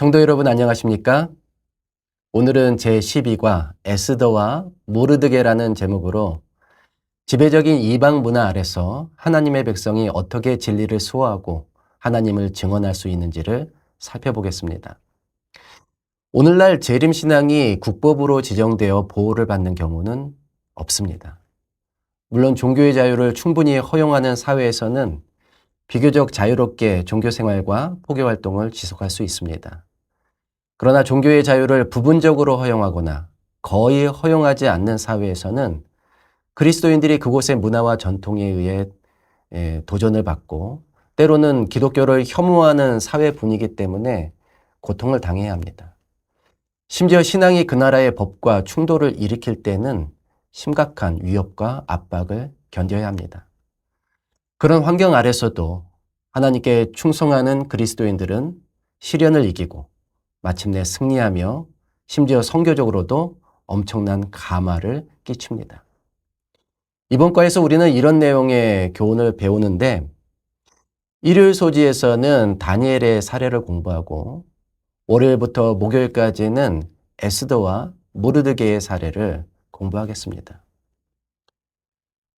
성도 여러분 안녕하십니까? 오늘은 제12과 에스더와 모르드게라는 제목으로 지배적인 이방 문화 아래서 하나님의 백성이 어떻게 진리를 수호하고 하나님을 증언할 수 있는지를 살펴보겠습니다. 오늘날 재림신앙이 국법으로 지정되어 보호를 받는 경우는 없습니다. 물론 종교의 자유를 충분히 허용하는 사회에서는 비교적 자유롭게 종교생활과 포교활동을 지속할 수 있습니다. 그러나 종교의 자유를 부분적으로 허용하거나 거의 허용하지 않는 사회에서는 그리스도인들이 그곳의 문화와 전통에 의해 도전을 받고 때로는 기독교를 혐오하는 사회 분위기 때문에 고통을 당해야 합니다. 심지어 신앙이 그 나라의 법과 충돌을 일으킬 때는 심각한 위협과 압박을 견뎌야 합니다. 그런 환경 아래서도 하나님께 충성하는 그리스도인들은 시련을 이기고 마침내 승리하며 심지어 선교적으로도 엄청난 감화를 끼칩니다. 이번 과에서 우리는 이런 내용의 교훈을 배우는데 일요일 소지에서는 다니엘의 사례를 공부하고 월요일부터 목요일까지는 에스더와 모르드게의 사례를 공부하겠습니다.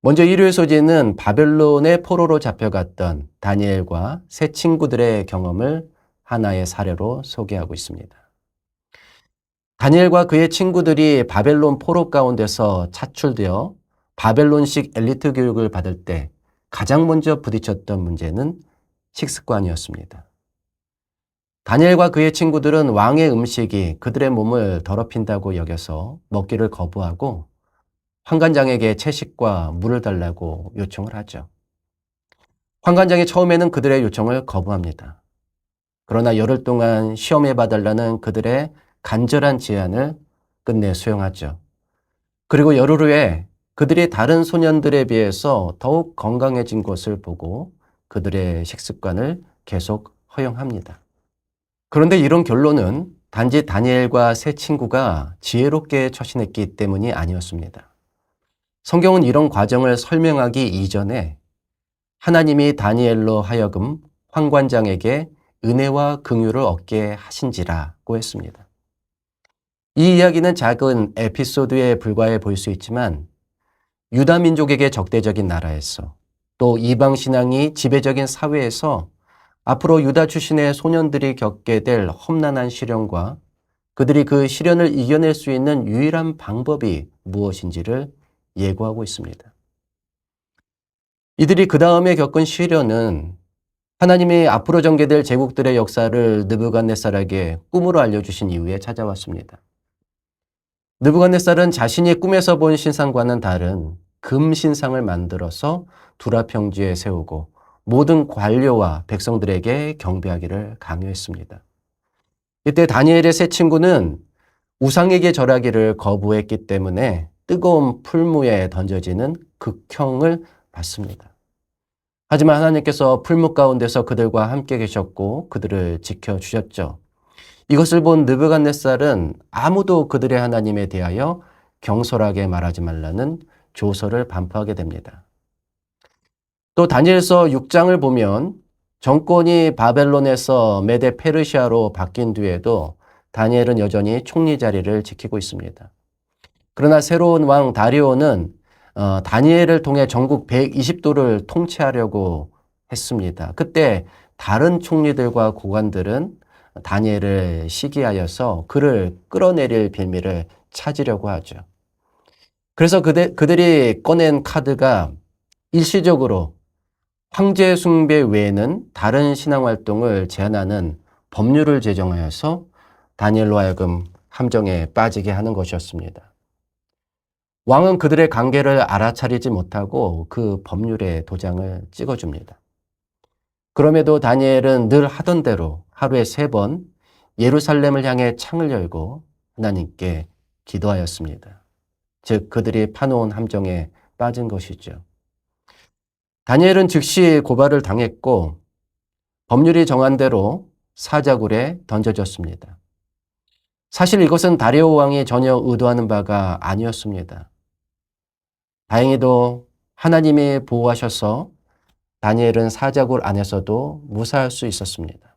먼저 일요일 소지는 바벨론의 포로로 잡혀갔던 다니엘과 세 친구들의 경험을 하나의 사례로 소개하고 있습니다. 다니엘과 그의 친구들이 바벨론 포로 가운데서 차출되어 바벨론식 엘리트 교육을 받을 때 가장 먼저 부딪혔던 문제는 식습관이었습니다. 다니엘과 그의 친구들은 왕의 음식이 그들의 몸을 더럽힌다고 여겨서 먹기를 거부하고 환관장에게 채식과 물을 달라고 요청을 하죠. 환관장이 처음에는 그들의 요청을 거부합니다. 그러나 열흘 동안 시험해 봐달라는 그들의 간절한 제안을 끝내 수용하죠. 그리고 열흘 후에 그들이 다른 소년들에 비해서 더욱 건강해진 것을 보고 그들의 식습관을 계속 허용합니다. 그런데 이런 결론은 단지 다니엘과 세 친구가 지혜롭게 처신했기 때문이 아니었습니다. 성경은 이런 과정을 설명하기 이전에 하나님이 다니엘로 하여금 환관장에게 은혜와 긍휼을 얻게 하신지라고 했습니다. 이 이야기는 작은 에피소드에 불과해 보일 수 있지만 유다 민족에게 적대적인 나라에서 또 이방 신앙이 지배적인 사회에서 앞으로 유다 출신의 소년들이 겪게 될 험난한 시련과 그들이 그 시련을 이겨낼 수 있는 유일한 방법이 무엇인지를 예고하고 있습니다. 이들이 그 다음에 겪은 시련은 하나님이 앞으로 전개될 제국들의 역사를 느부갓네살에게 꿈으로 알려주신 이후에 찾아왔습니다. 느부갓네살은 자신이 꿈에서 본 신상과는 다른 금 신상을 만들어서 두라 평지에 세우고 모든 관료와 백성들에게 경배하기를 강요했습니다. 이때 다니엘의 세 친구는 우상에게 절하기를 거부했기 때문에 뜨거운 풀무에 던져지는 극형을 받습니다. 하지만 하나님께서 풀무 가운데서 그들과 함께 계셨고 그들을 지켜주셨죠. 이것을 본 느부갓네살은 아무도 그들의 하나님에 대하여 경솔하게 말하지 말라는 조서를 반포하게 됩니다. 또 다니엘서 6장을 보면 정권이 바벨론에서 메데 페르시아로 바뀐 뒤에도 다니엘은 여전히 총리 자리를 지키고 있습니다. 그러나 새로운 왕 다리오는 다니엘을 통해 전국 120도를 통치하려고 했습니다. 그때 다른 총리들과 고관들은 다니엘을 시기하여서 그를 끌어내릴 빌미를 찾으려고 하죠. 그래서 그들이 꺼낸 카드가 일시적으로 황제 숭배 외에는 다른 신앙 활동을 제한하는 법률을 제정하여서 다니엘로 하여금 함정에 빠지게 하는 것이었습니다. 왕은 그들의 관계를 알아차리지 못하고 그 법률에 도장을 찍어줍니다. 그럼에도 다니엘은 늘 하던 대로 하루에 3번 예루살렘을 향해 창을 열고 하나님께 기도하였습니다. 즉 그들이 파놓은 함정에 빠진 것이죠. 다니엘은 즉시 고발을 당했고 법률이 정한 대로 사자굴에 던져졌습니다. 사실 이것은 다리오 왕이 전혀 의도하는 바가 아니었습니다. 다행히도 하나님이 보호하셔서 다니엘은 사자굴 안에서도 무사할 수 있었습니다.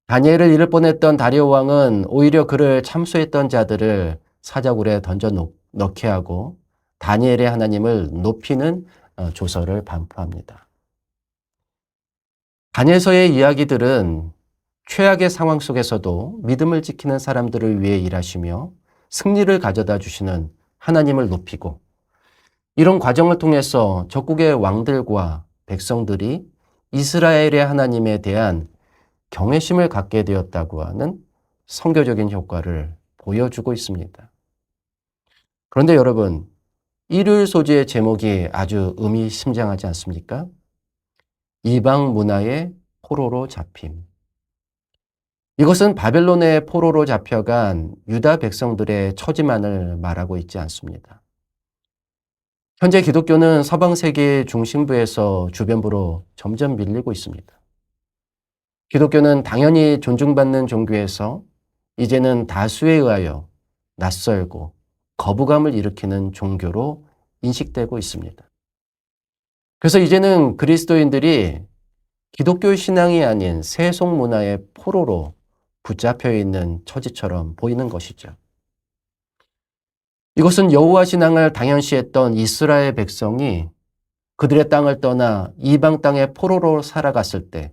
다니엘을 잃을 뻔했던 다리오 왕은 오히려 그를 참수했던 자들을 사자굴에 던져 넣게 하고 다니엘의 하나님을 높이는 조서를 반포합니다. 다니엘서의 이야기들은 최악의 상황 속에서도 믿음을 지키는 사람들을 위해 일하시며 승리를 가져다 주시는 하나님을 높이고, 이런 과정을 통해서 적국의 왕들과 백성들이 이스라엘의 하나님에 대한 경외심을 갖게 되었다고 하는 선교적인 효과를 보여주고 있습니다. 그런데 여러분, 일요일 소지의 제목이 아주 의미심장하지 않습니까? 이방 문화의 포로로 잡힘. 이것은 바벨론의 포로로 잡혀간 유다 백성들의 처지만을 말하고 있지 않습니다. 현재 기독교는 서방 세계의 중심부에서 주변부로 점점 밀리고 있습니다. 기독교는 당연히 존중받는 종교에서 이제는 다수에 의하여 낯설고 거부감을 일으키는 종교로 인식되고 있습니다. 그래서 이제는 그리스도인들이 기독교 신앙이 아닌 세속 문화의 포로로 붙잡혀 있는 처지처럼 보이는 것이죠. 이것은 여호와 신앙을 당연시했던 이스라엘 백성이 그들의 땅을 떠나 이방 땅의 포로로 살아갔을 때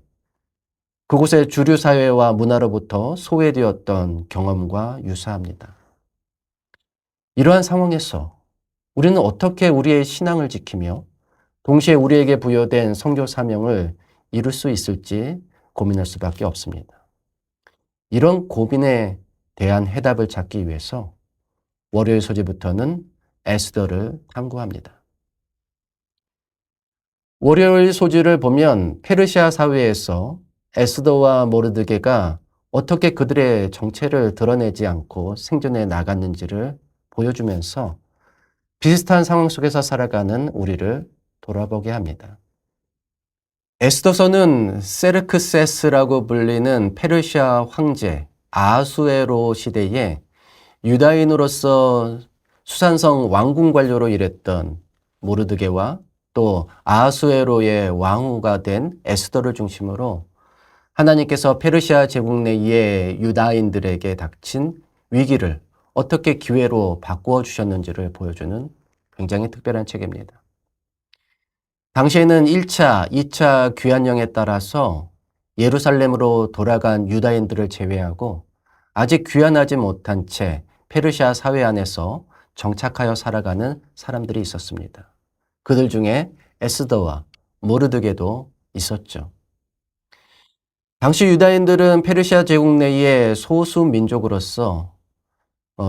그곳의 주류 사회와 문화로부터 소외되었던 경험과 유사합니다. 이러한 상황에서 우리는 어떻게 우리의 신앙을 지키며 동시에 우리에게 부여된 선교 사명을 이룰 수 있을지 고민할 수밖에 없습니다. 이런 고민에 대한 해답을 찾기 위해서 월요일 소지부터는 에스더를 탐구합니다. 월요일 소지를 보면 페르시아 사회에서 에스더와 모르드게가 어떻게 그들의 정체를 드러내지 않고 생존해 나갔는지를 보여주면서 비슷한 상황 속에서 살아가는 우리를 돌아보게 합니다. 에스더서는 세르크세스라고 불리는 페르시아 황제 아수에로 시대에 유다인으로서 수산성 왕궁 관료로 일했던 모르드게와 또 아수에로의 왕후가 된 에스더를 중심으로 하나님께서 페르시아 제국 내의 유다인들에게 닥친 위기를 어떻게 기회로 바꾸어 주셨는지를 보여주는 굉장히 특별한 책입니다. 당시에는 1차, 2차 귀환령에 따라서 예루살렘으로 돌아간 유다인들을 제외하고 아직 귀환하지 못한 채 페르시아 사회 안에서 정착하여 살아가는 사람들이 있었습니다. 그들 중에 에스더와 모르드게도 있었죠. 당시 유다인들은 페르시아 제국 내의 소수 민족으로서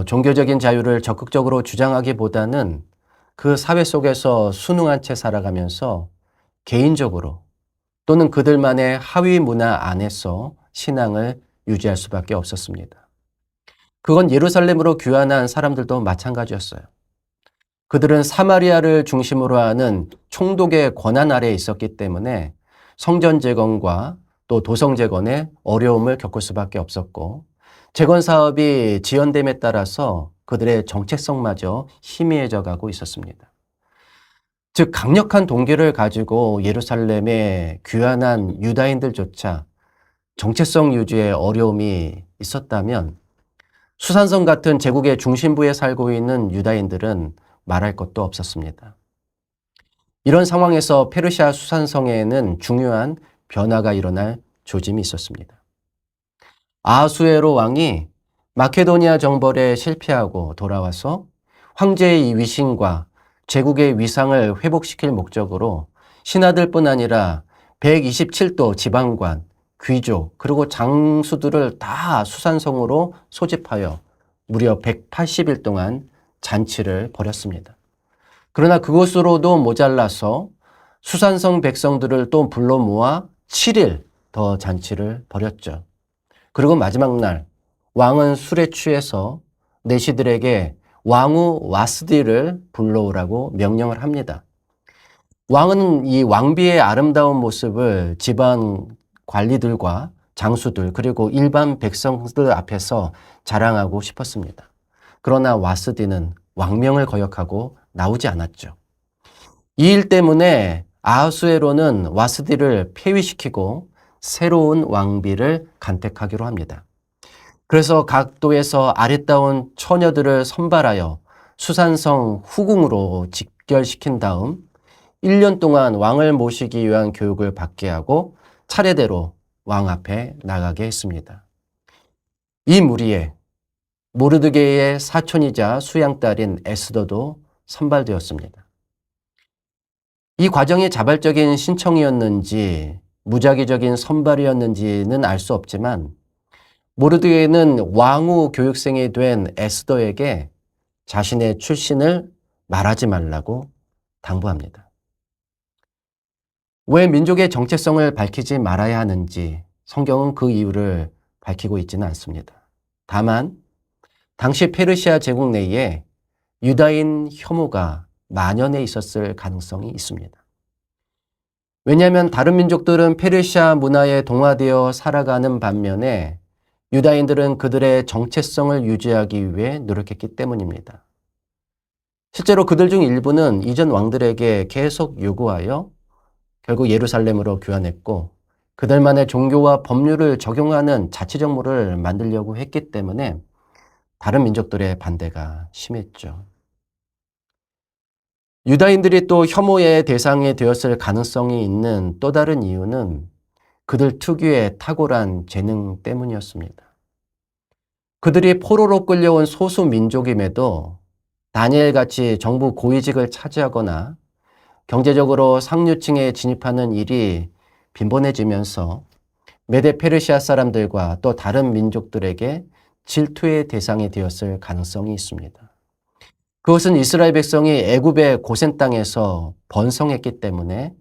종교적인 자유를 적극적으로 주장하기보다는 그 사회 속에서 순응한 채 살아가면서 개인적으로 또는 그들만의 하위 문화 안에서 신앙을 유지할 수밖에 없었습니다. 그건 예루살렘으로 귀환한 사람들도 마찬가지였어요. 그들은 사마리아를 중심으로 하는 총독의 권한 아래에 있었기 때문에 성전 재건과 또 도성 재건에 어려움을 겪을 수밖에 없었고, 재건 사업이 지연됨에 따라서 그들의 정체성마저 희미해져 가고 있었습니다. 즉 강력한 동기를 가지고 예루살렘에 귀환한 유다인들조차 정체성 유지에 어려움이 있었다면 수산성 같은 제국의 중심부에 살고 있는 유다인들은 말할 것도 없었습니다. 이런 상황에서 페르시아 수산성에는 중요한 변화가 일어날 조짐이 있었습니다. 아하수에로 왕이 마케도니아 정벌에 실패하고 돌아와서 황제의 위신과 제국의 위상을 회복시킬 목적으로 신하들뿐 아니라 127도 지방관, 귀족, 그리고 장수들을 다 수산성으로 소집하여 무려 180일 동안 잔치를 벌였습니다. 그러나 그것으로도 모자라서 수산성 백성들을 또 불러 모아 7일 더 잔치를 벌였죠. 그리고 마지막 날 왕은 술에 취해서 내시들에게 왕후 와스디를 불러오라고 명령을 합니다. 왕은 이 왕비의 아름다운 모습을 집안 관리들과 장수들 그리고 일반 백성들 앞에서 자랑하고 싶었습니다. 그러나 와스디는 왕명을 거역하고 나오지 않았죠. 이 일 때문에 아하수에로는 와스디를 폐위시키고 새로운 왕비를 간택하기로 합니다. 그래서 각도에서 아리따운 처녀들을 선발하여 수산성 후궁으로 직결시킨 다음 1년 동안 왕을 모시기 위한 교육을 받게 하고 차례대로 왕 앞에 나가게 했습니다. 이 무리에 모르드게의 사촌이자 수양딸인 에스더도 선발되었습니다. 이 과정이 자발적인 신청이었는지 무작위적인 선발이었는지는 알 수 없지만 모르드게는 왕후 교육생이 된 에스더에게 자신의 출신을 말하지 말라고 당부합니다. 왜 민족의 정체성을 밝히지 말아야 하는지 성경은 그 이유를 밝히고 있지는 않습니다. 다만 당시 페르시아 제국 내에 유다인 혐오가 만연해 있었을 가능성이 있습니다. 왜냐하면 다른 민족들은 페르시아 문화에 동화되어 살아가는 반면에 유다인들은 그들의 정체성을 유지하기 위해 노력했기 때문입니다. 실제로 그들 중 일부는 이전 왕들에게 계속 요구하여 결국 예루살렘으로 귀환했고 그들만의 종교와 법률을 적용하는 자치정부를 만들려고 했기 때문에 다른 민족들의 반대가 심했죠. 유다인들이 또 혐오의 대상이 되었을 가능성이 있는 또 다른 이유는 그들 특유의 탁월한 재능 때문이었습니다. 그들이 포로로 끌려온 소수 민족임에도 다니엘같이 정부 고위직을 차지하거나 경제적으로 상류층에 진입하는 일이 빈번해지면서 메데 페르시아 사람들과 또 다른 민족들에게 질투의 대상이 되었을 가능성이 있습니다. 그것은 이스라엘 백성이 애굽의 고센 땅에서 번성했기 때문에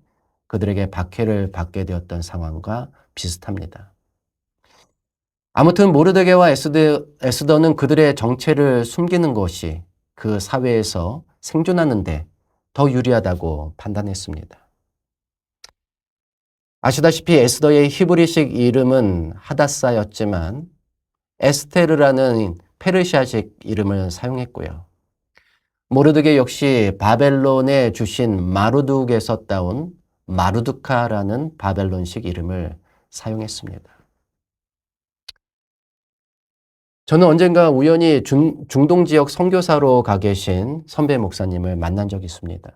그들에게 박해를 받게 되었던 상황과 비슷합니다. 아무튼 모르드게와 에스더는 그들의 정체를 숨기는 것이 그 사회에서 생존하는데 더 유리하다고 판단했습니다. 아시다시피 에스더의 히브리식 이름은 하다사였지만 에스테르라는 페르시아식 이름을 사용했고요. 모르드게 역시 바벨론의 주신 마르둑에서 따온 마르두카라는 바벨론식 이름을 사용했습니다. 저는 언젠가 우연히 중동 지역 선교사로 가 계신 선배 목사님을 만난 적이 있습니다.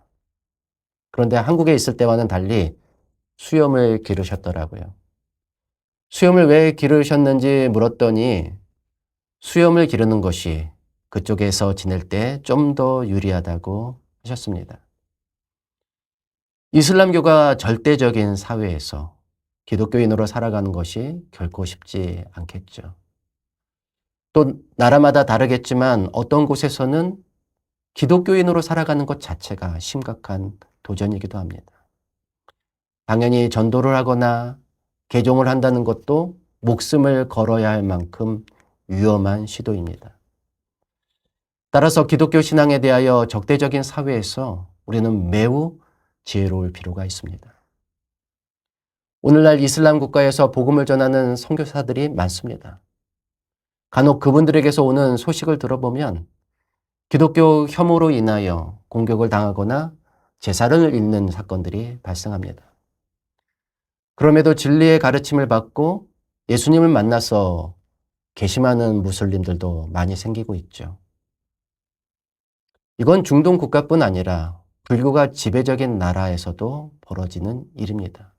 그런데 한국에 있을 때와는 달리 수염을 기르셨더라고요. 수염을 왜 기르셨는지 물었더니 수염을 기르는 것이 그쪽에서 지낼 때 좀 더 유리하다고 하셨습니다. 이슬람교가 절대적인 사회에서 기독교인으로 살아가는 것이 결코 쉽지 않겠죠. 또 나라마다 다르겠지만 어떤 곳에서는 기독교인으로 살아가는 것 자체가 심각한 도전이기도 합니다. 당연히 전도를 하거나 개종을 한다는 것도 목숨을 걸어야 할 만큼 위험한 시도입니다. 따라서 기독교 신앙에 대하여 적대적인 사회에서 우리는 매우 지혜로울 필요가 있습니다. 오늘날 이슬람 국가에서 복음을 전하는 선교사들이 많습니다. 간혹 그분들에게서 오는 소식을 들어보면 기독교 혐오로 인하여 공격을 당하거나 재산을 잃는 사건들이 발생합니다. 그럼에도 진리의 가르침을 받고 예수님을 만나서 개심하는 무슬림들도 많이 생기고 있죠. 이건 중동 국가뿐 아니라 불교가 지배적인 나라에서도 벌어지는 일입니다.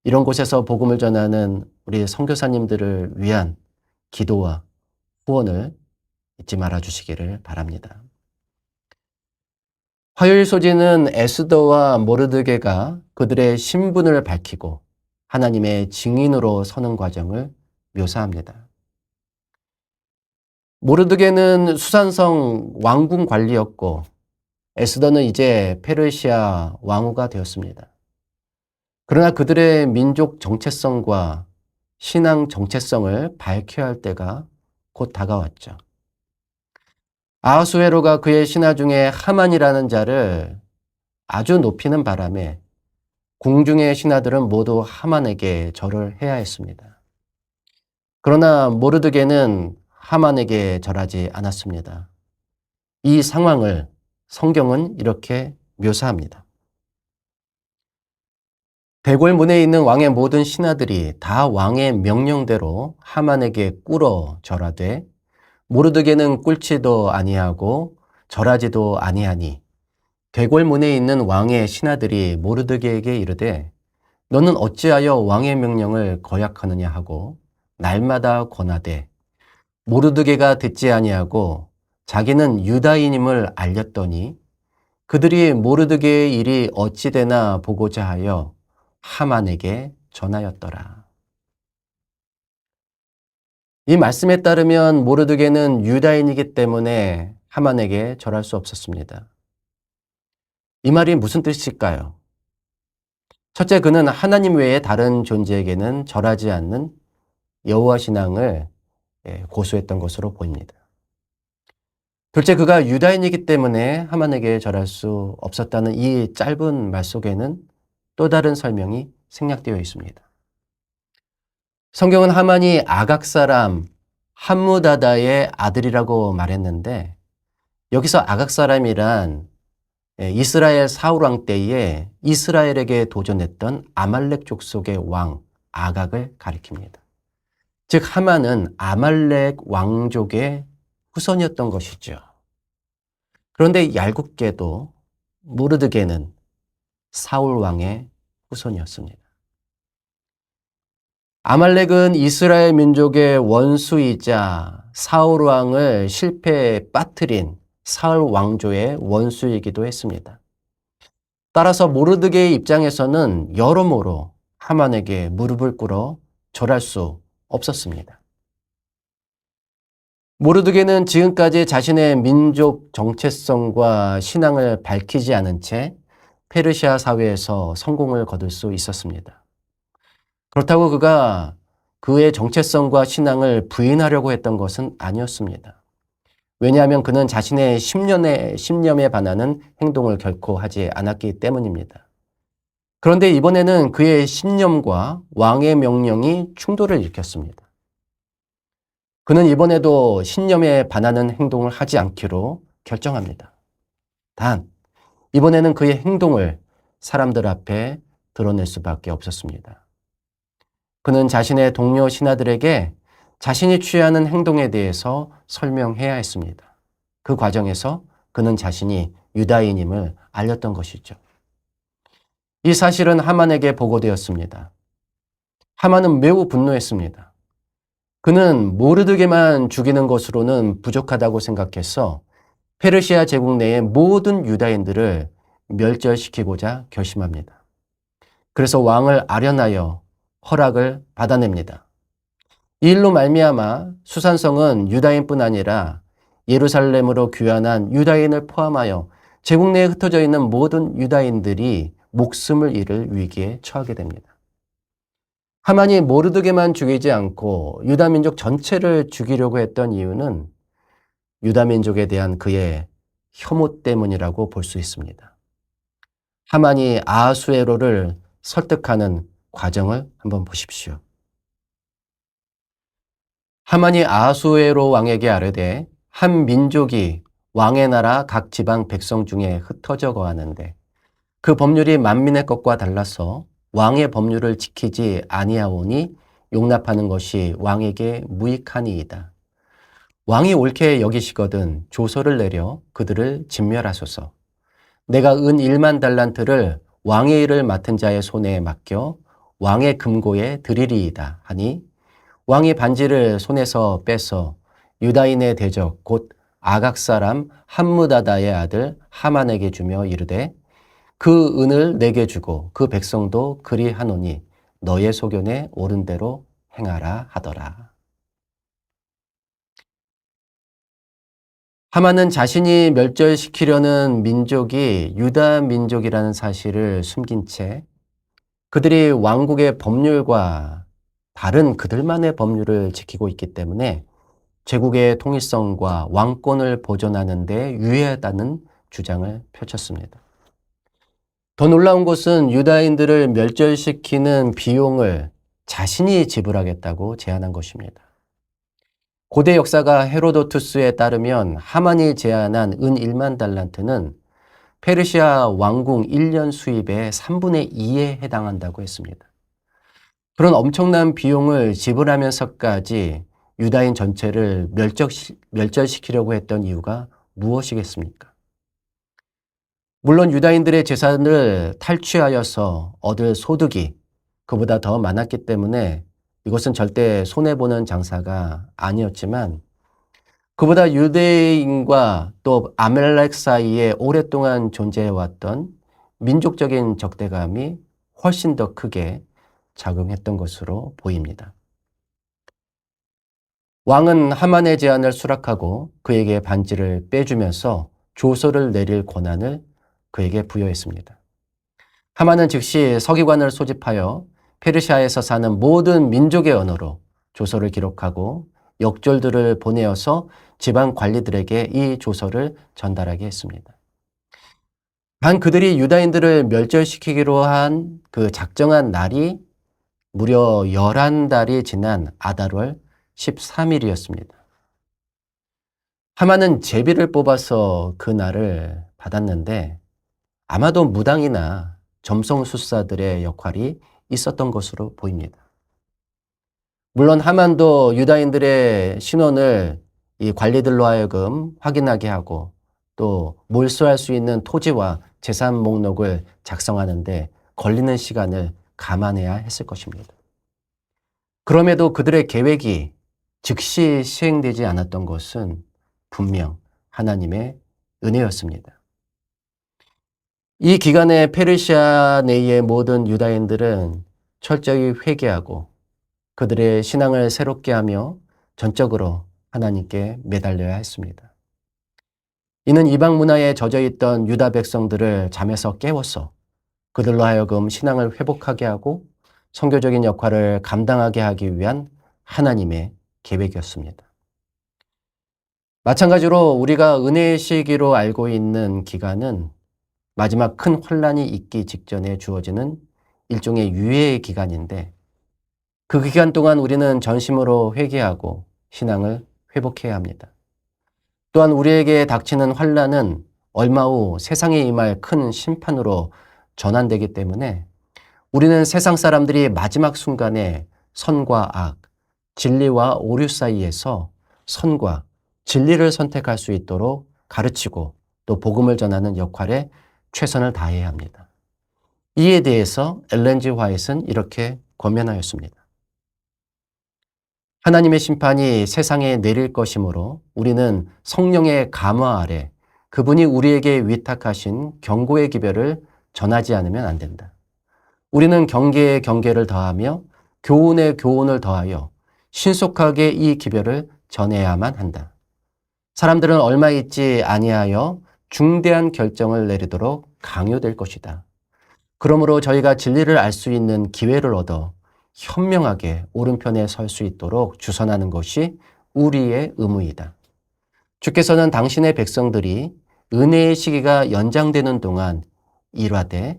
이런 곳에서 복음을 전하는 우리 선교사님들을 위한 기도와 후원을 잊지 말아 주시기를 바랍니다. 화요일 소지는 에스더와 모르드게가 그들의 신분을 밝히고 하나님의 증인으로 서는 과정을 묘사합니다. 모르드게는 수산성 왕궁 관리였고 에스더는 이제 페르시아 왕후가 되었습니다. 그러나 그들의 민족 정체성과 신앙 정체성을 밝혀야 할 때가 곧 다가왔죠. 아하수에로가 그의 신하 중에 하만이라는 자를 아주 높이는 바람에 궁중의 신하들은 모두 하만에게 절을 해야 했습니다. 그러나 모르드게는 하만에게 절하지 않았습니다. 이 상황을 성경은 이렇게 묘사합니다. 대궐문에 있는 왕의 모든 신하들이 다 왕의 명령대로 하만에게 꿇어 절하되 모르드게는 꿇지도 아니하고 절하지도 아니하니 대궐문에 있는 왕의 신하들이 모르드게에게 이르되 너는 어찌하여 왕의 명령을 거역하느냐 하고 날마다 권하되 모르드게가 듣지 아니하고 자기는 유다인임을 알렸더니 그들이 모르드게의 일이 어찌 되나 보고자 하여 하만에게 전하였더라. 이 말씀에 따르면 모르드게는 유다인이기 때문에 하만에게 절할 수 없었습니다. 이 말이 무슨 뜻일까요? 첫째, 그는 하나님 외에 다른 존재에게는 절하지 않는 여호와 신앙을 고수했던 것으로 보입니다. 둘째, 그가 유다인이기 때문에 하만에게 절할 수 없었다는 이 짧은 말 속에는 또 다른 설명이 생략되어 있습니다. 성경은 하만이 아각 사람 함무다다의 아들이라고 말했는데 여기서 아각 사람이란 이스라엘 사울왕 때에 이스라엘에게 도전했던 아말렉 족속의 왕 아각을 가리킵니다. 즉 하만은 아말렉 왕족의 후손이었던 것이죠. 그런데 얄궂게도 모르드게는 사울 왕의 후손이었습니다. 아말렉은 이스라엘 민족의 원수이자 사울 왕을 실패에 빠뜨린 사울 왕조의 원수이기도 했습니다. 따라서 모르드게의 입장에서는 여러모로 하만에게 무릎을 꿇어 절할 수 없었습니다. 모르드게는 지금까지 자신의 민족 정체성과 신앙을 밝히지 않은 채 페르시아 사회에서 성공을 거둘 수 있었습니다. 그렇다고 그가 그의 정체성과 신앙을 부인하려고 했던 것은 아니었습니다. 왜냐하면 그는 자신의 신념에 반하는 행동을 결코 하지 않았기 때문입니다. 그런데 이번에는 그의 신념과 왕의 명령이 충돌을 일으켰습니다. 그는 이번에도 신념에 반하는 행동을 하지 않기로 결정합니다. 단, 이번에는 그의 행동을 사람들 앞에 드러낼 수밖에 없었습니다. 그는 자신의 동료 신하들에게 자신이 취하는 행동에 대해서 설명해야 했습니다. 그 과정에서 그는 자신이 유다인임을 알렸던 것이죠. 이 사실은 하만에게 보고되었습니다. 하만은 매우 분노했습니다. 그는 모르드게만 죽이는 것으로는 부족하다고 생각해서 페르시아 제국 내의 모든 유다인들을 멸절시키고자 결심합니다. 그래서 왕을 아련하여 허락을 받아냅니다. 이 일로 말미암아 수산성은 유다인뿐 아니라 예루살렘으로 귀환한 유다인을 포함하여 제국 내에 흩어져 있는 모든 유다인들이 목숨을 잃을 위기에 처하게 됩니다. 하만이 모르드게만 죽이지 않고 유다 민족 전체를 죽이려고 했던 이유는 유다 민족에 대한 그의 혐오 때문이라고 볼 수 있습니다. 하만이 아하수에로를 설득하는 과정을 한번 보십시오. 하만이 아하수에로 왕에게 아뢰되 한 민족이 왕의 나라 각 지방 백성 중에 흩어져 거하는데 그 법률이 만민의 것과 달라서 왕의 법률을 지키지 아니하오니 용납하는 것이 왕에게 무익하니이다. 왕이 옳게 여기시거든 조서를 내려 그들을 진멸하소서. 내가 은 1만 달란트를 왕의 일을 맡은 자의 손에 맡겨 왕의 금고에 드리리이다 하니 왕이 반지를 손에서 빼서 유다인의 대적 곧 아각 사람 함무다다의 아들 하만에게 주며 이르되 그 은을 내게 주고 그 백성도 그리하노니 너의 소견에 옳은 대로 행하라 하더라. 하만은 자신이 멸절시키려는 민족이 유다 민족이라는 사실을 숨긴 채 그들이 왕국의 법률과 다른 그들만의 법률을 지키고 있기 때문에 제국의 통일성과 왕권을 보존하는 데 유해하다는 주장을 펼쳤습니다. 더 놀라운 것은 유다인들을 멸절시키는 비용을 자신이 지불하겠다고 제안한 것입니다. 고대 역사가 헤로도투스에 따르면 하만이 제안한 은 1만 달란트는 페르시아 왕궁 1년 수입의 3분의 2에 해당한다고 했습니다. 그런 엄청난 비용을 지불하면서까지 유다인 전체를 멸절시키려고 했던 이유가 무엇이겠습니까? 물론 유다인들의 재산을 탈취하여서 얻을 소득이 그보다 더 많았기 때문에 이것은 절대 손해보는 장사가 아니었지만, 그보다 유대인과 또 아말렉 사이에 오랫동안 존재해왔던 민족적인 적대감이 훨씬 더 크게 작용했던 것으로 보입니다. 왕은 하만의 제안을 수락하고 그에게 반지를 빼주면서 조서를 내릴 권한을 그에게 부여했습니다. 하만은 즉시 서기관을 소집하여 페르시아에서 사는 모든 민족의 언어로 조서를 기록하고 역졸들을 보내어서 지방 관리들에게 이 조서를 전달하게 했습니다. 단 그들이 유다인들을 멸절시키기로 한 그 작정한 날이 무려 11달이 지난 아달월 13일이었습니다. 하만은 제비를 뽑아서 그 날을 받았는데 아마도 무당이나 점성술사들의 역할이 있었던 것으로 보입니다. 물론 하만도 유다인들의 신원을 이 관리들로 하여금 확인하게 하고 또 몰수할 수 있는 토지와 재산 목록을 작성하는데 걸리는 시간을 감안해야 했을 것입니다. 그럼에도 그들의 계획이 즉시 시행되지 않았던 것은 분명 하나님의 은혜였습니다. 이 기간에 페르시아 내의 모든 유다인들은 철저히 회개하고 그들의 신앙을 새롭게 하며 전적으로 하나님께 매달려야 했습니다. 이는 이방 문화에 젖어 있던 유다 백성들을 잠에서 깨워서 그들로 하여금 신앙을 회복하게 하고 선교적인 역할을 감당하게 하기 위한 하나님의 계획이었습니다. 마찬가지로 우리가 은혜의 시기로 알고 있는 기간은 마지막 큰 환란이 있기 직전에 주어지는 일종의 유예의 기간인데, 그 기간 동안 우리는 전심으로 회개하고 신앙을 회복해야 합니다. 또한 우리에게 닥치는 환란은 얼마 후 세상에 임할 큰 심판으로 전환되기 때문에 우리는 세상 사람들이 마지막 순간에 선과 악, 진리와 오류 사이에서 선과 진리를 선택할 수 있도록 가르치고 또 복음을 전하는 역할에 최선을 다해야 합니다. 이에 대해서 엘렌 G. 화이트는 이렇게 권면하였습니다. 하나님의 심판이 세상에 내릴 것이므로 우리는 성령의 감화 아래 그분이 우리에게 위탁하신 경고의 기별을 전하지 않으면 안 된다. 우리는 경계에 경계를 더하며 교훈에 교훈을 더하여 신속하게 이 기별을 전해야만 한다. 사람들은 얼마 있지 아니하여 중대한 결정을 내리도록 강요될 것이다. 그러므로 저희가 진리를 알 수 있는 기회를 얻어 현명하게 오른편에 설 수 있도록 주선하는 것이 우리의 의무이다. 주께서는 당신의 백성들이 은혜의 시기가 연장되는 동안 일하되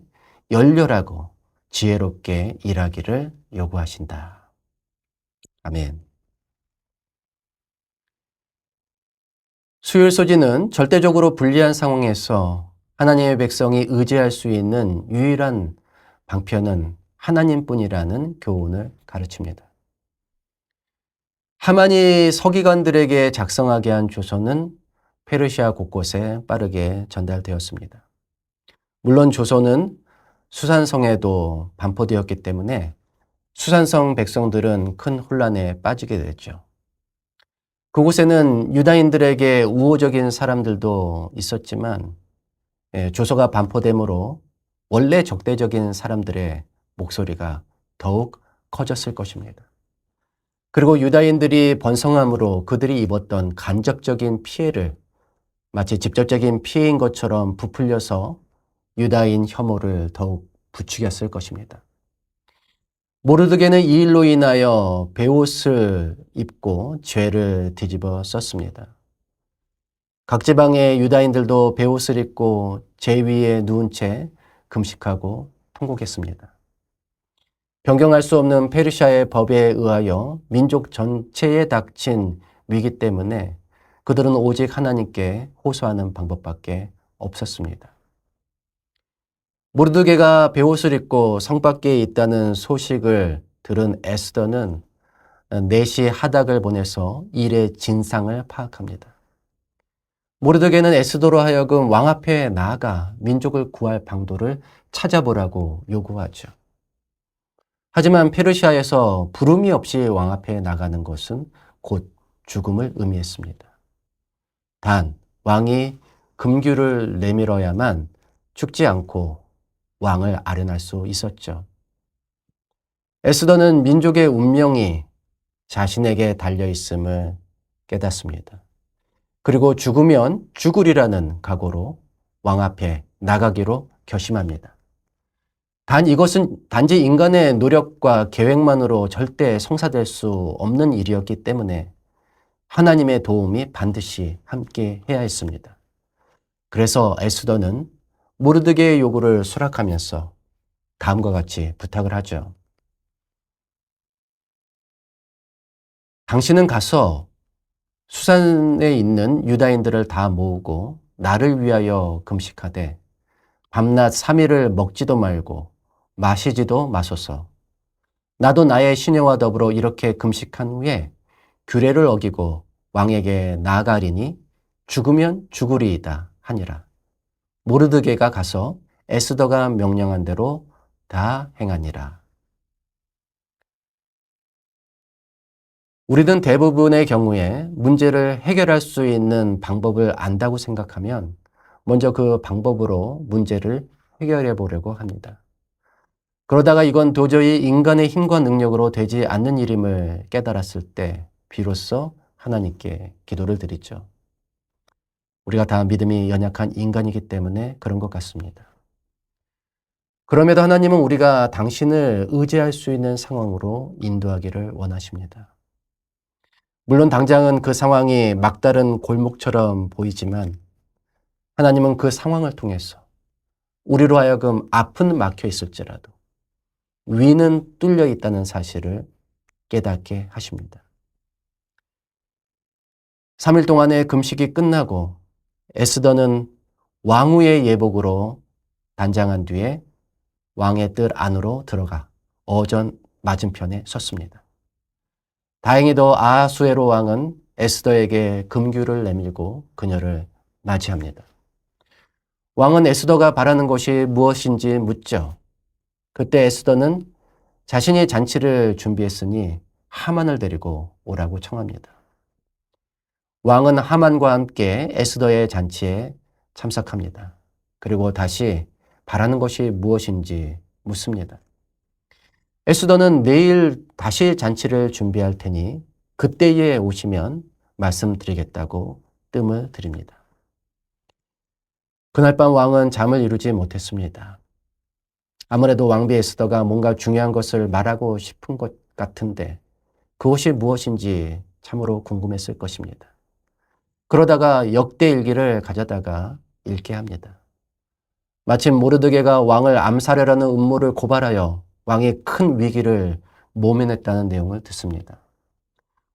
열렬하고 지혜롭게 일하기를 요구하신다. 아멘. 수율 소지는 절대적으로 불리한 상황에서 하나님의 백성이 의지할 수 있는 유일한 방편은 하나님뿐이라는 교훈을 가르칩니다. 하만이 서기관들에게 작성하게 한 조서는 페르시아 곳곳에 빠르게 전달되었습니다. 물론 조서는 수산성에도 반포되었기 때문에 수산성 백성들은 큰 혼란에 빠지게 됐죠. 그곳에는 유다인들에게 우호적인 사람들도 있었지만 조서가 반포됨으로 원래 적대적인 사람들의 목소리가 더욱 커졌을 것입니다. 그리고 유다인들이 번성함으로 그들이 입었던 간접적인 피해를 마치 직접적인 피해인 것처럼 부풀려서 유다인 혐오를 더욱 부추겼을 것입니다. 모르드게는 이 일로 인하여 베옷을 입고 죄를 뒤집어 썼습니다. 각 지방의 유다인들도 베옷을 입고 제 위에 누운 채 금식하고 통곡했습니다. 변경할 수 없는 페르시아의 법에 의하여 민족 전체에 닥친 위기 때문에 그들은 오직 하나님께 호소하는 방법밖에 없었습니다. 모르드게가 베옷을 입고 성 밖에 있다는 소식을 들은 에스더는 넷이 하닥을 보내서 일의 진상을 파악합니다. 모르드게는 에스더로 하여금 왕 앞에 나아가 민족을 구할 방도를 찾아보라고 요구하죠. 하지만 페르시아에서 부름이 없이 왕 앞에 나가는 것은 곧 죽음을 의미했습니다. 단 왕이 금규를 내밀어야만 죽지 않고 왕을 아련할 수 있었죠. 에스더는 민족의 운명이 자신에게 달려있음을 깨닫습니다. 그리고 죽으면 죽으리라는 각오로 왕 앞에 나가기로 결심합니다. 단 이것은 단지 인간의 노력과 계획만으로 절대 성사될 수 없는 일이었기 때문에 하나님의 도움이 반드시 함께 해야 했습니다. 그래서 에스더는 모르드게의 요구를 수락하면서 다음과 같이 부탁을 하죠. 당신은 가서 수산에 있는 유다인들을 다 모으고 나를 위하여 금식하되 밤낮 3일을 먹지도 말고 마시지도 마소서. 나도 나의 시녀와 더불어 이렇게 금식한 후에 규례를 어기고 왕에게 나아가리니 죽으면 죽으리이다 하니라. 모르드게가 가서 에스더가 명령한 대로 다 행하니라. 우리는 대부분의 경우에 문제를 해결할 수 있는 방법을 안다고 생각하면 먼저 그 방법으로 문제를 해결해 보려고 합니다. 그러다가 이건 도저히 인간의 힘과 능력으로 되지 않는 일임을 깨달았을 때 비로소 하나님께 기도를 드리죠. 우리가 다 믿음이 연약한 인간이기 때문에 그런 것 같습니다. 그럼에도 하나님은 우리가 당신을 의지할 수 있는 상황으로 인도하기를 원하십니다. 물론 당장은 그 상황이 막다른 골목처럼 보이지만 하나님은 그 상황을 통해서 우리로 하여금 앞은 막혀 있을지라도 위는 뚫려 있다는 사실을 깨닫게 하십니다. 3일 동안의 금식이 끝나고 에스더는 왕후의 예복으로 단장한 뒤에 왕의 뜰 안으로 들어가 어전 맞은편에 섰습니다. 다행히도 아하수에로 왕은 에스더에게 금규를 내밀고 그녀를 맞이합니다. 왕은 에스더가 바라는 것이 무엇인지 묻죠. 그때 에스더는 자신이 잔치를 준비했으니 하만을 데리고 오라고 청합니다. 왕은 하만과 함께 에스더의 잔치에 참석합니다. 그리고 다시 바라는 것이 무엇인지 묻습니다. 에스더는 내일 다시 잔치를 준비할 테니 그때에 오시면 말씀드리겠다고 뜸을 들입니다. 그날 밤 왕은 잠을 이루지 못했습니다. 아무래도 왕비 에스더가 뭔가 중요한 것을 말하고 싶은 것 같은데 그것이 무엇인지 참으로 궁금했을 것입니다. 그러다가 역대일기를 가져다가 읽게 합니다. 마침 모르드게가 왕을 암살하려는 음모를 고발하여 왕이 큰 위기를 모면했다는 내용을 듣습니다.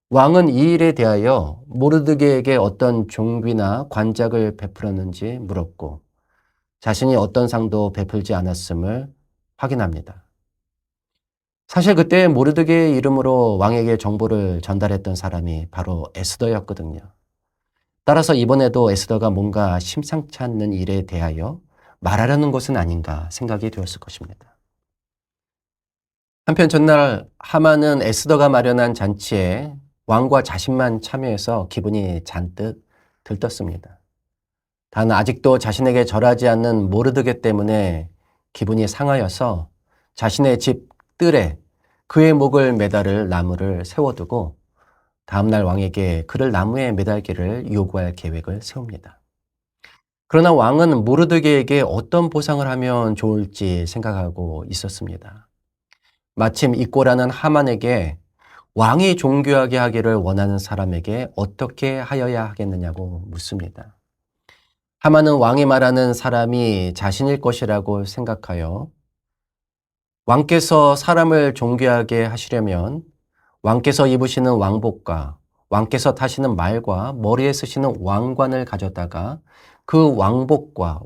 왕은 이 일에 대하여 모르드게에게 어떤 종귀나 관작을 베풀었는지 물었고 자신이 어떤 상도 베풀지 않았음을 확인합니다. 사실 그때 모르드게의 이름으로 왕에게 정보를 전달했던 사람이 바로 에스더였거든요. 따라서 이번에도 에스더가 뭔가 심상치 않는 일에 대하여 말하려는 것은 아닌가 생각이 되었을 것입니다. 한편 전날 하만은 에스더가 마련한 잔치에 왕과 자신만 참여해서 기분이 잔뜩 들떴습니다. 단 아직도 자신에게 절하지 않는 모르드게 때문에 기분이 상하여서 자신의 집 뜰에 그의 목을 매달을 나무를 세워두고 다음날 왕에게 그를 나무에 매달기를 요구할 계획을 세웁니다. 그러나 왕은 모르드게에게 어떤 보상을 하면 좋을지 생각하고 있었습니다. 마침 이꼬라는 하만에게 왕이 존귀하게 하기를 원하는 사람에게 어떻게 하여야 하겠느냐고 묻습니다. 하만은 왕이 말하는 사람이 자신일 것이라고 생각하여 왕께서 사람을 존귀하게 하시려면 왕께서 입으시는 왕복과 왕께서 타시는 말과 머리에 쓰시는 왕관을 가져다가 그 왕복과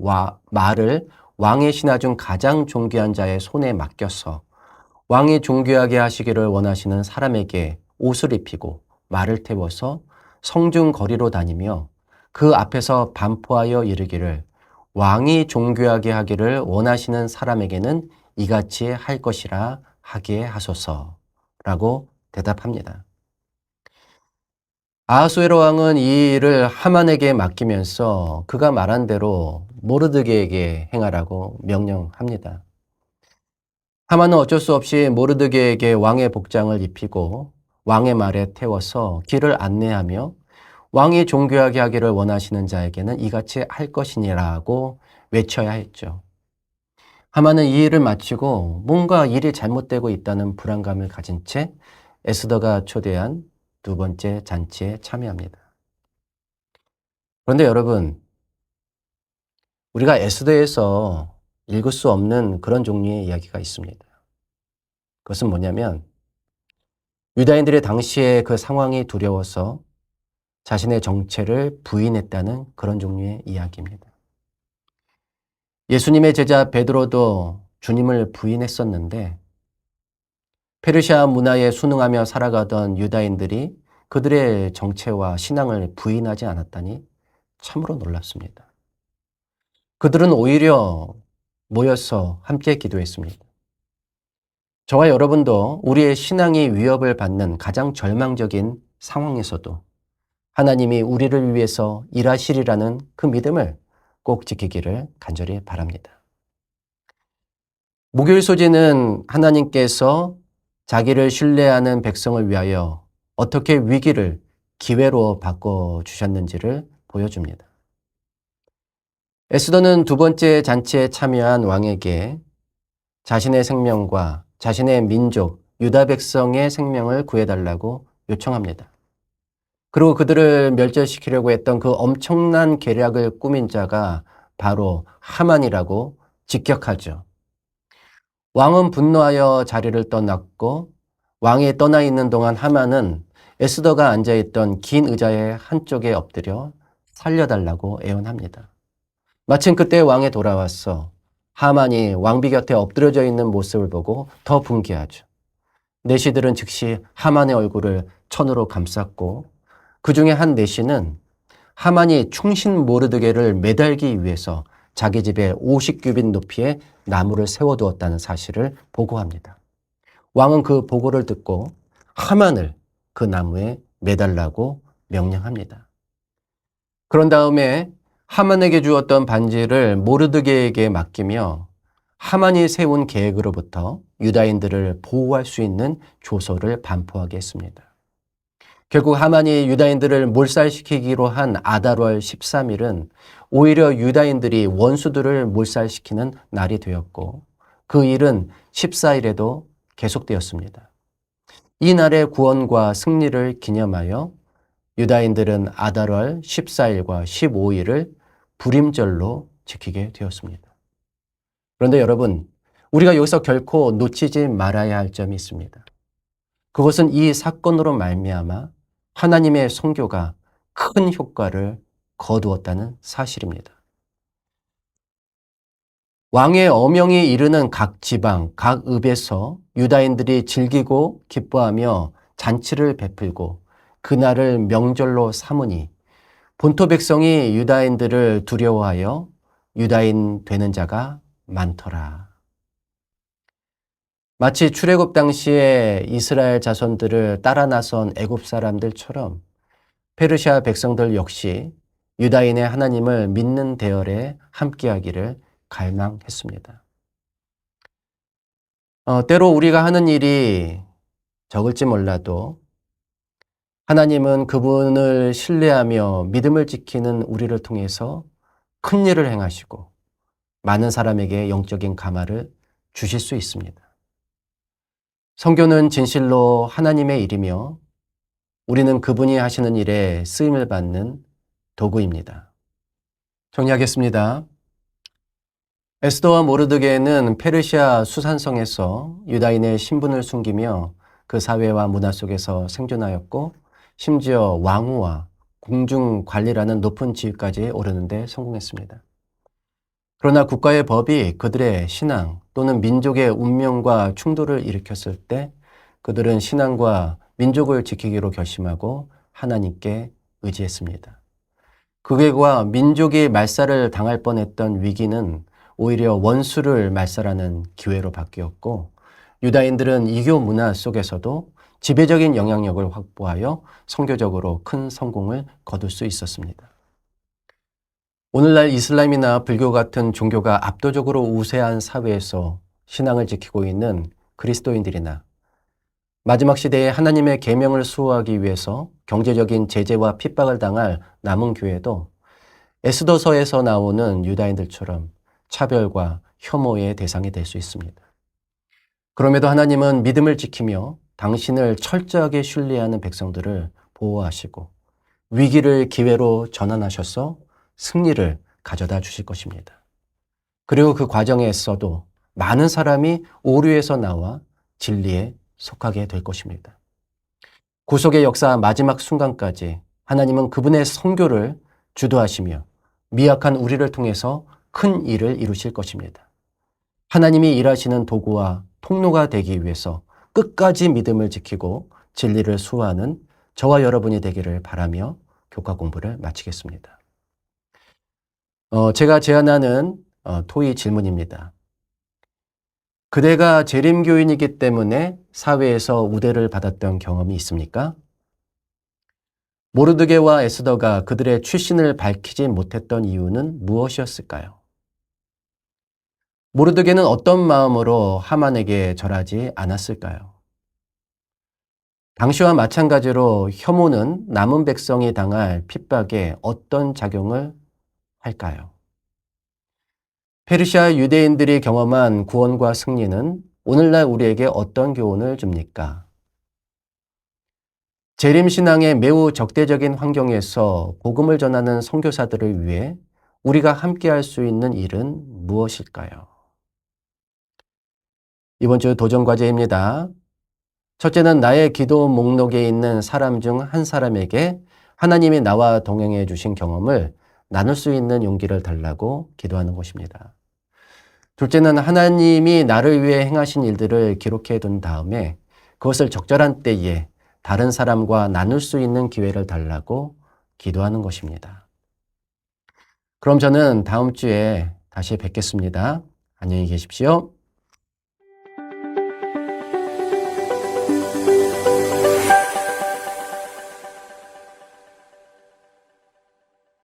말을 왕의 신하 중 가장 존귀한 자의 손에 맡겨서 왕이 존귀하게 하시기를 원하시는 사람에게 옷을 입히고 말을 태워서 성중 거리로 다니며 그 앞에서 반포하여 이르기를 왕이 존귀하게 하기를 원하시는 사람에게는 이같이 할 것이라 하게 하소서라고 대답합니다. 아하수에로 왕은 이 일을 하만에게 맡기면서 그가 말한 대로 모르드게에게 행하라고 명령합니다. 하만은 어쩔 수 없이 모르드게에게 왕의 복장을 입히고 왕의 말에 태워서 길을 안내하며 왕이 존귀하게 하기를 원하시는 자에게는 이같이 할 것이니라고 외쳐야 했죠. 하만은 이 일을 마치고 뭔가 일이 잘못되고 있다는 불안감을 가진 채 에스더가 초대한 두 번째 잔치에 참여합니다. 그런데 여러분, 우리가 에스더에서 읽을 수 없는 그런 종류의 이야기가 있습니다. 그것은 뭐냐면 유다인들의 당시에 그 상황이 두려워서 자신의 정체를 부인했다는 그런 종류의 이야기입니다. 예수님의 제자 베드로도 주님을 부인했었는데 페르시아 문화에 순응하며 살아가던 유다인들이 그들의 정체와 신앙을 부인하지 않았다니 참으로 놀랍습니다. 그들은 오히려 모여서 함께 기도했습니다. 저와 여러분도 우리의 신앙이 위협을 받는 가장 절망적인 상황에서도 하나님이 우리를 위해서 일하시리라는 그 믿음을 꼭 지키기를 간절히 바랍니다. 목요일 소재는 하나님께서 자기를 신뢰하는 백성을 위하여 어떻게 위기를 기회로 바꿔주셨는지를 보여줍니다. 에스더는 두 번째 잔치에 참여한 왕에게 자신의 생명과 자신의 민족, 유다 백성의 생명을 구해달라고 요청합니다. 그리고 그들을 멸절시키려고 했던 그 엄청난 계략을 꾸민 자가 바로 하만이라고 직격하죠. 왕은 분노하여 자리를 떠났고 왕이 떠나 있는 동안 하만은 에스더가 앉아있던 긴 의자의 한쪽에 엎드려 살려달라고 애원합니다. 마침 그때 왕이 돌아와서 하만이 왕비 곁에 엎드려져 있는 모습을 보고 더 분개하죠. 내시들은 즉시 하만의 얼굴을 천으로 감쌌고 그 중에 한 내시는 하만이 충신 모르드게를 매달기 위해서 자기 집에 50규빗 높이의 나무를 세워두었다는 사실을 보고합니다. 왕은 그 보고를 듣고 하만을 그 나무에 매달라고 명령합니다. 그런 다음에 하만에게 주었던 반지를 모르드게에게 맡기며 하만이 세운 계획으로부터 유다인들을 보호할 수 있는 조서를 반포하게 했습니다. 결국 하만이 유다인들을 몰살시키기로 한 아달월 13일은 오히려 유다인들이 원수들을 몰살시키는 날이 되었고 그 일은 14일에도 계속되었습니다. 이 날의 구원과 승리를 기념하여 유다인들은 아달월 14일과 15일을 불임절로 지키게 되었습니다. 그런데 여러분, 우리가 여기서 결코 놓치지 말아야 할 점이 있습니다. 그것은 이 사건으로 말미암아 하나님의 선교가 큰 효과를 거두었다는 사실입니다. 왕의 어명이 이르는 각 지방, 각 읍에서 유다인들이 즐기고 기뻐하며 잔치를 베풀고 그날을 명절로 삼으니 본토 백성이 유다인들을 두려워하여 유다인 되는 자가 많더라. 마치 출애굽 당시에 이스라엘 자손들을 따라 나선 애굽 사람들처럼 페르시아 백성들 역시 유다인의 하나님을 믿는 대열에 함께하기를 갈망했습니다. 때로 우리가 하는 일이 적을지 몰라도 하나님은 그분을 신뢰하며 믿음을 지키는 우리를 통해서 큰 일을 행하시고 많은 사람에게 영적인 감화를 주실 수 있습니다. 선교는 진실로 하나님의 일이며 우리는 그분이 하시는 일에 쓰임을 받는 도구입니다. 정리하겠습니다. 에스더와 모르드게는 페르시아 수산성에서 유다인의 신분을 숨기며 그 사회와 문화 속에서 생존하였고 심지어 왕후와 궁중 관리라는 높은 지위까지 오르는 데 성공했습니다. 그러나 국가의 법이 그들의 신앙 또는 민족의 운명과 충돌을 일으켰을 때 그들은 신앙과 민족을 지키기로 결심하고 하나님께 의지했습니다. 그 결과 민족이 말살을 당할 뻔했던 위기는 오히려 원수를 말살하는 기회로 바뀌었고, 유다인들은 이교 문화 속에서도 지배적인 영향력을 확보하여 선교적으로 큰 성공을 거둘 수 있었습니다. 오늘날 이슬람이나 불교 같은 종교가 압도적으로 우세한 사회에서 신앙을 지키고 있는 그리스도인들이나 마지막 시대에 하나님의 계명을 수호하기 위해서 경제적인 제재와 핍박을 당할 남은 교회도 에스더서에서 나오는 유다인들처럼 차별과 혐오의 대상이 될 수 있습니다. 그럼에도 하나님은 믿음을 지키며 당신을 철저하게 신뢰하는 백성들을 보호하시고 위기를 기회로 전환하셔서 승리를 가져다 주실 것입니다. 그리고 그 과정에서도 많은 사람이 오류에서 나와 진리에 속하게 될 것입니다. 구속의 역사 마지막 순간까지 하나님은 그분의 선교를 주도하시며 미약한 우리를 통해서 큰 일을 이루실 것입니다. 하나님이 일하시는 도구와 통로가 되기 위해서 끝까지 믿음을 지키고 진리를 수호하는 저와 여러분이 되기를 바라며 교과 공부를 마치겠습니다. 제가 제안하는 토의 질문입니다. 그대가 재림교인이기 때문에 사회에서 우대를 받았던 경험이 있습니까? 모르드게와 에스더가 그들의 출신을 밝히지 못했던 이유는 무엇이었을까요? 모르드게는 어떤 마음으로 하만에게 절하지 않았을까요? 당시와 마찬가지로 혐오는 남은 백성이 당할 핍박에 어떤 작용을 할까요? 페르시아 유대인들이 경험한 구원과 승리는 오늘날 우리에게 어떤 교훈을 줍니까? 재림신앙의 매우 적대적인 환경에서 복음을 전하는 선교사들을 위해 우리가 함께 할 수 있는 일은 무엇일까요? 이번 주 도전 과제입니다. 첫째는 나의 기도 목록에 있는 사람 중 한 사람에게 하나님이 나와 동행해 주신 경험을 나눌 수 있는 용기를 달라고 기도하는 것입니다. 둘째는 하나님이 나를 위해 행하신 일들을 기록해 둔 다음에 그것을 적절한 때에 다른 사람과 나눌 수 있는 기회를 달라고 기도하는 것입니다. 그럼 저는 다음 주에 다시 뵙겠습니다. 안녕히 계십시오.